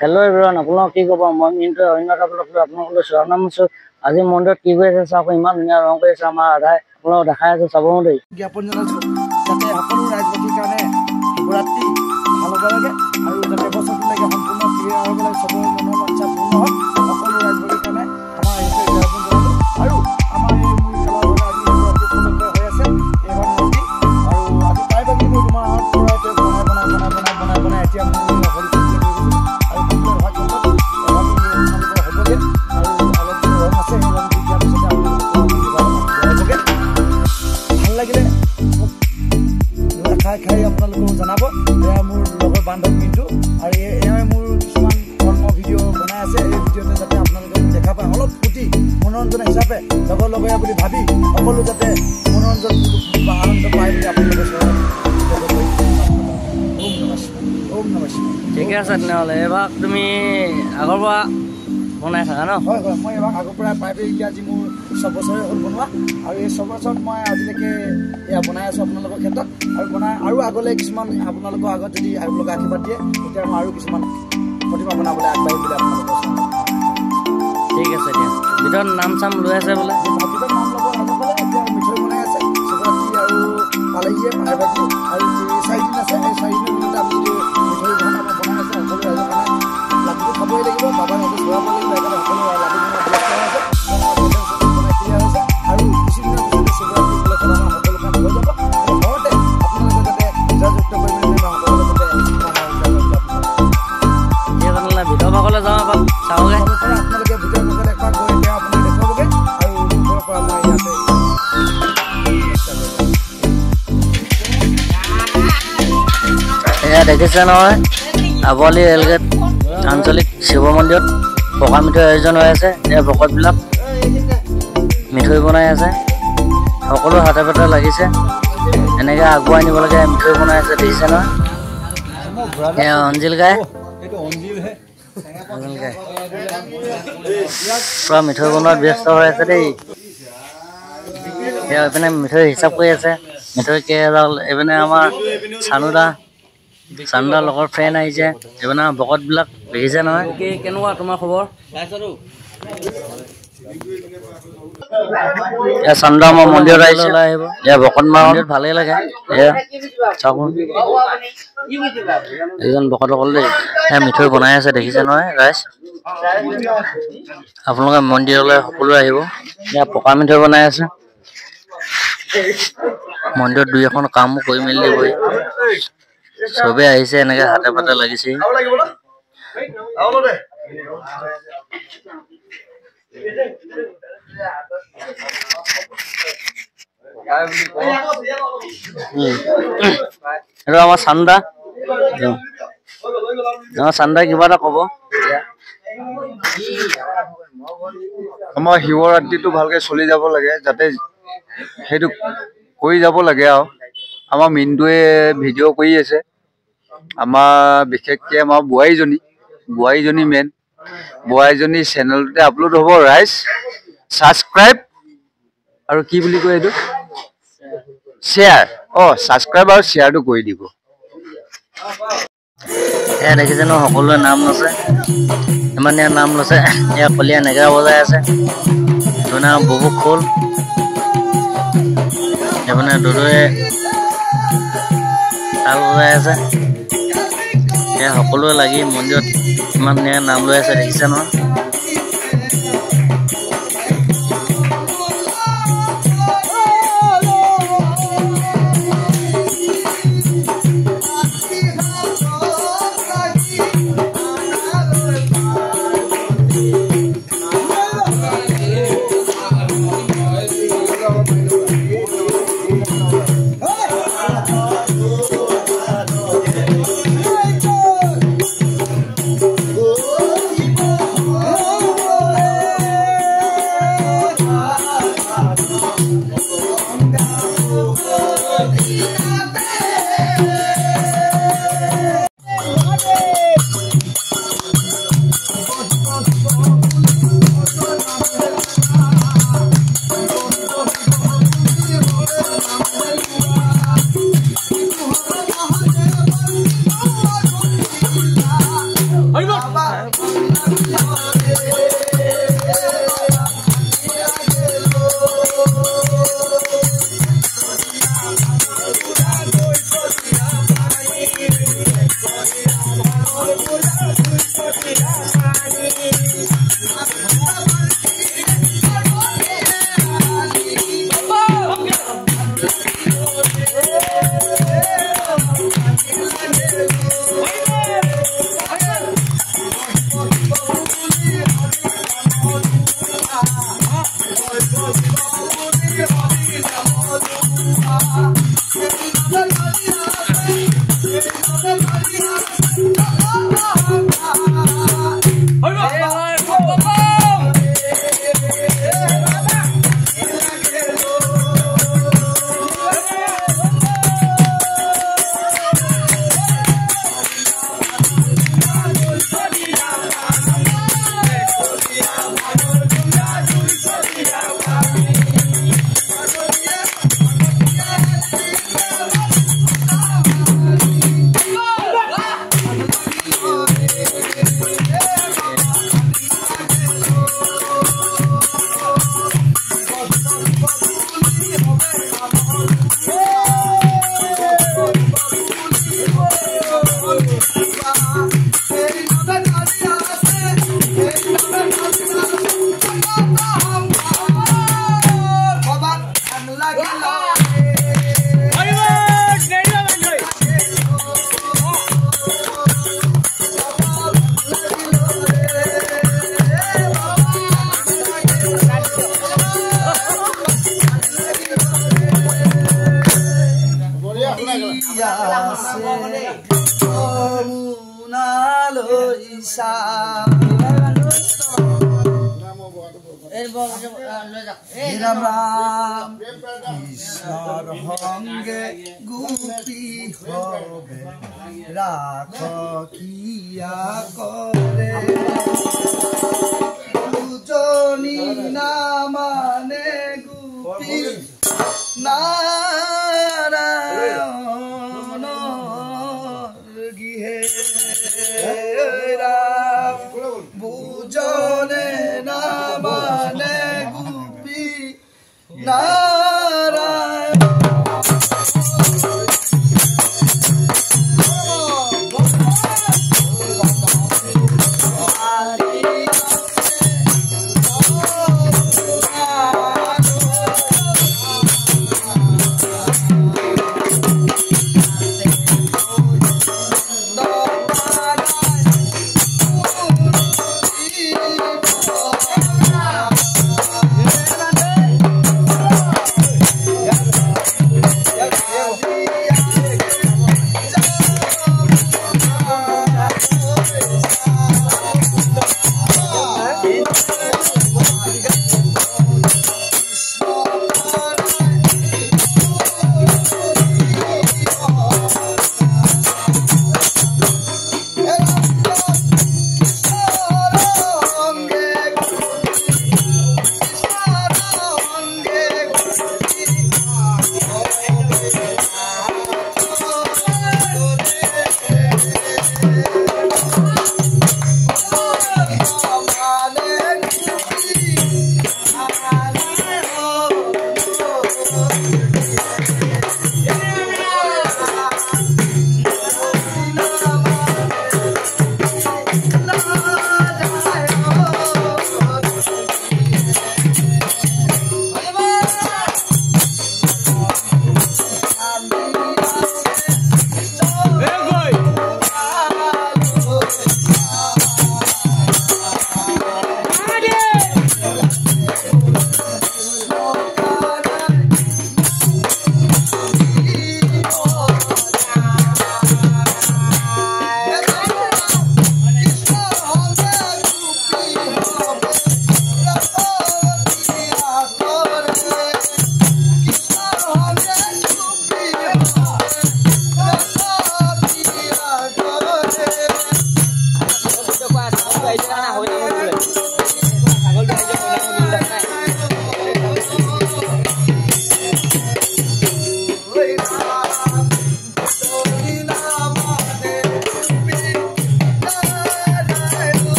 Hello everyone, আপোনাক কি ক'ব মই কিন্তু অন্য এটা ব্লগত আপোনালোকক স্বাগতম জনাইছোঁ। আজি মন্দিৰত কি কৰি আছে চাওক, ইমান ধুনীয়া ৰং কৰি আছে আমাৰ আধাই আপোনালোকক দেখাই আছে চাব দেই। জ্ঞাপন জনাইছোঁ যাতে সকলো ৰাইজবাসীৰ কাৰণে শিৱৰাত্ৰি ভাল হ'ব লাগে আৰু যাতে বছৰটোলৈকে সম্পূৰ্ণ ক্লিয়াৰ হ'ব লাগে, চবৰে মনৰ বাঞ্ছা পূৰ্ণ হওক। সকলো ৰাইজবাসীৰ কাৰণে আমাৰ জ্ঞাপন জনালোঁ আৰু আমাৰ এই মূল খেলৰ আজি শিৱৰাত্ৰি উপলক্ষে হৈ আছে এইখন মন্দিৰ আৰু আজি প্ৰায়ভাগি মই তোমাৰ হাত বনাই এতিয়া মোৰ নকৰি খাই আপোনালোকক জনাব। এয়া মোৰ লগৰ বান্ধৱ মিণ্টু আৰু এয়াই মোৰ কিছুমান কৰ্ম ভিডিঅ' বনাই আছে। এই ভিডিঅ'তে যাতে আপোনালোকে দেখা পায়, অলপ ফূৰ্তি মনোৰঞ্জন হিচাপে লগৰ লগৰীয়া বুলি ভাবি সকলো যাতে মনোৰঞ্জন বা আনন্দ পায় বুলি আপোনালোকে ওম নমঃ শিৱায়। ঠিকে আছে তেনেহ'লে এবাৰ তুমি আগৰ পৰা বনাই থাকা ন? হয় হয়, মই এবাৰ আগৰ পৰা প্ৰায়ভাগি আজি মোৰ 6 বছৰে হ'ল বনোৱা আৰু এই 6 বছৰত মই আজিলৈকে এয়া বনাই আছোঁ আপোনালোকৰ ক্ষেত্ৰত আৰু বনাই আৰু আগলৈ কিছুমান আপোনালোকৰ আগত যদি আপোনালোকে আশীৰ্বাদ দিয়ে তেতিয়া মই আৰু কিছুমান প্ৰতিমা বনাবলৈ আগবাঢ়িম বুলি আপোনালোকৰ ঠিক আছে দিয়া। ভিতৰত নাম চাম লৈ আছে বোলে? ভিতৰত নাম ল'ব আগৰফালে এতিয়া মিঠৈ বনাই আছে শিৱৰাত্ৰি আৰু পালেহিয়ে প্ৰায়ভাগি আৰু 4 দিন আছে। এই 4 দিনৰ ভিতৰত আমি যদি মিঠৈ ভাত আমাৰ বনাই আছে সকলো ৰাইজৰ কাৰণে লাডুটো খাবই লাগিব, বাবাই নদী চলাব লাগিব, সেইকাৰণে সকলো লাডু বনাই ব্যস্ত হৈ আছে বনাই ক্লিয়াৰ হৈছে আৰু কিছুদিনৰ পিছতে শিৱৰাত্ৰি উপলক্ষে আমাৰ সকলো কাম হৈ যাব। ঘৰতে আপোনালোকে যাতে যুক্ত কৰি মেলি সকলো যাতে ভিতৰ ভাগলৈ যাওঁ এবাৰ চাওঁগৈ। আপোনালোকে ভিতৰ ভাগলৈ একপাক গৈ এতিয়া আপুনি দেখুৱাবগৈ আৰু ঘৰৰ পৰা মই ইয়াতে এয়া দেখিছে নহয়, আবলি ৰেলগেট আঞ্চলিক শিৱ মন্দিৰত পকা মিঠৈ আয়োজন হৈ আছে। এই ভকতবিলাক মিঠৈ বনাই আছে, সকলো হাতে পাতে লাগিছে, এনেকৈ আগুৱাই নিব লাগে। মিঠৈ বনাই আছে দেখিছে নহয়, এয়া অঞ্জিল গাই পুৰা মিঠৈ বনোৱাত ব্যস্ত হৈ আছে দেই। এয়া এইপিনে মিঠৈ হিচাপ কৰি আছে, মিঠৈ কেইডাল। এইপিনে আমাৰ চানুদাৰ লগৰ ফ্ৰেণ্ড আহিছে, এইপিনে ভকতবিলাক দেখিছে নহয়। কেনেকুৱা তোমাৰ খবৰ? এয়া চান্দা আমাৰ মন্দিৰত আহিছে, এয়া ভকত মন্দিৰত ভালেই লাগে। এয়া চাওক এইজন ভকতসকল দেই, এয়া মিঠৈ বনাই আছে দেখিছে নহয় ৰাইজ। আপোনালোকে মন্দিৰলৈ সকলোৱে আহিব। এয়া পকা মিঠৈ বনাই আছে, মন্দিৰত 2-এখন কামো কৰি মেলি দিবই। চবেই আহিছে এনেকে হাতে পাতে লাগিছে। এইটো আমাৰ চান্দা, চান্দাই কিবা এটা ক'ব। আমাৰ শিৱৰাত্ৰিটো ভালকে চলি যাব লাগে, যাতে সেইটো কৰি যাব লাগে আৰু আমাৰ মিণ্টুৱে ভিডিঅ' কৰি আছে। আমাৰ বিশেষকৈ আমাৰ বোৱাৰীজনী মেইন বোৱাৰীজনী চেনেলতে আপলোড হ'ব। ৰাইজ ছাবস্ক্ৰাইব আৰু কি বুলি কয় এইটো শ্বেয়াৰ, ছাবস্ক্ৰাইব আৰু শ্বেয়াৰটো কৰি দিব। এয়া দেখিছে ন, সকলোৱে নাম লৈছে, ইমান ইয়াত নাম লৈছে। এয়া কলীয়া নেগেৰা বজাই আছে, ধুনীয়া বুবু খোল, এইপিনে দুদুৱে তাল বজাই আছে। এয়া সকলোৱে লাগি মন্দিৰত ইমান ধুনীয়া নাম লৈ আছে দেখিছে নহয়। राम राम कृष्णर संगे गोपी हबे राख किया करे दुजनी ना माने गोपी नारायण गिहे राम बुझने ना माने नारायण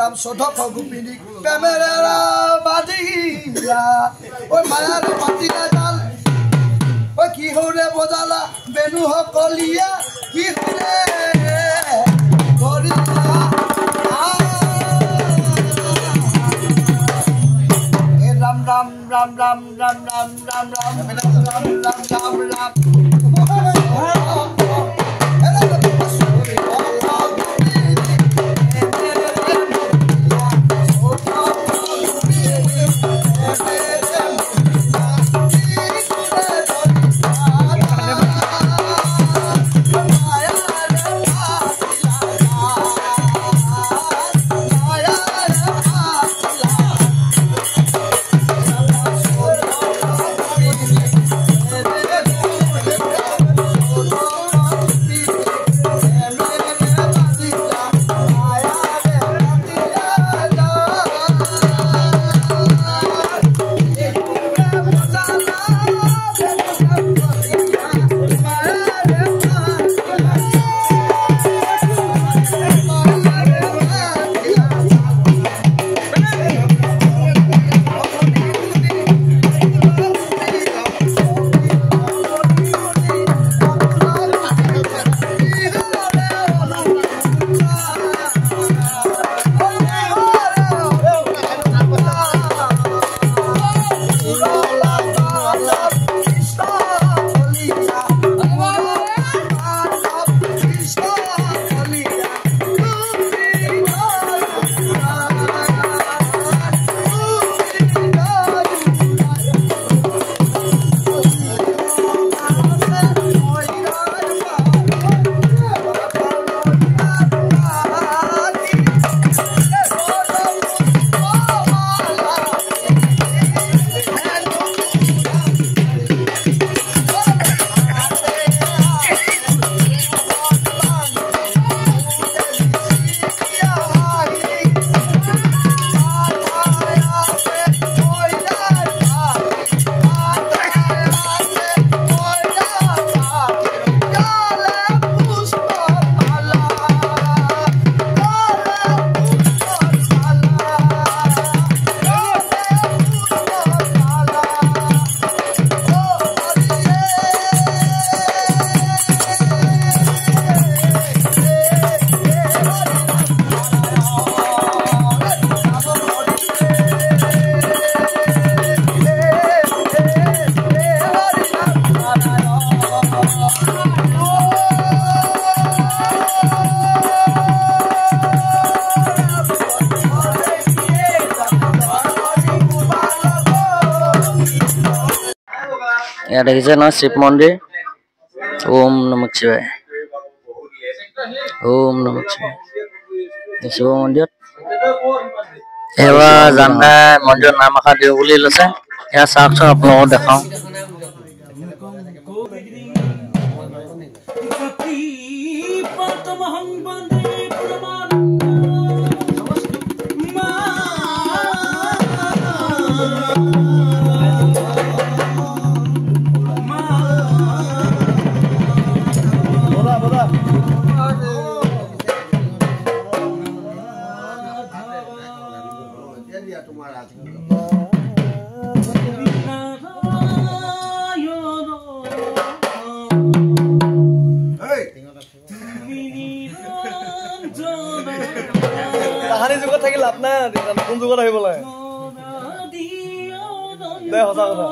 राम सोधक गोपिनी प्रेमेरा बाजिया ओ मायार पातिला जाल ओ की होरे बजाला बेनु हकलिया की होरे गरिया ए राम राम राम राम राम राम राम राम राम राम राम ইয়াত দেখিছে নহয় শিৱ মন্দিৰ ওম নমঃ শিৱায় ওম নমঃ শিৱায় শিৱ মন্দিৰত এবাৰ জানাই মন্দিৰৰ নাম এষাৰ দিওঁ বুলি লৈছে এয়া চাওকচোন আপোনালোকক দেখাওঁ তাহানি যুগত থাকি লাভ নাই নতুন যুগত আহিব লাগে দে সঁচা কথা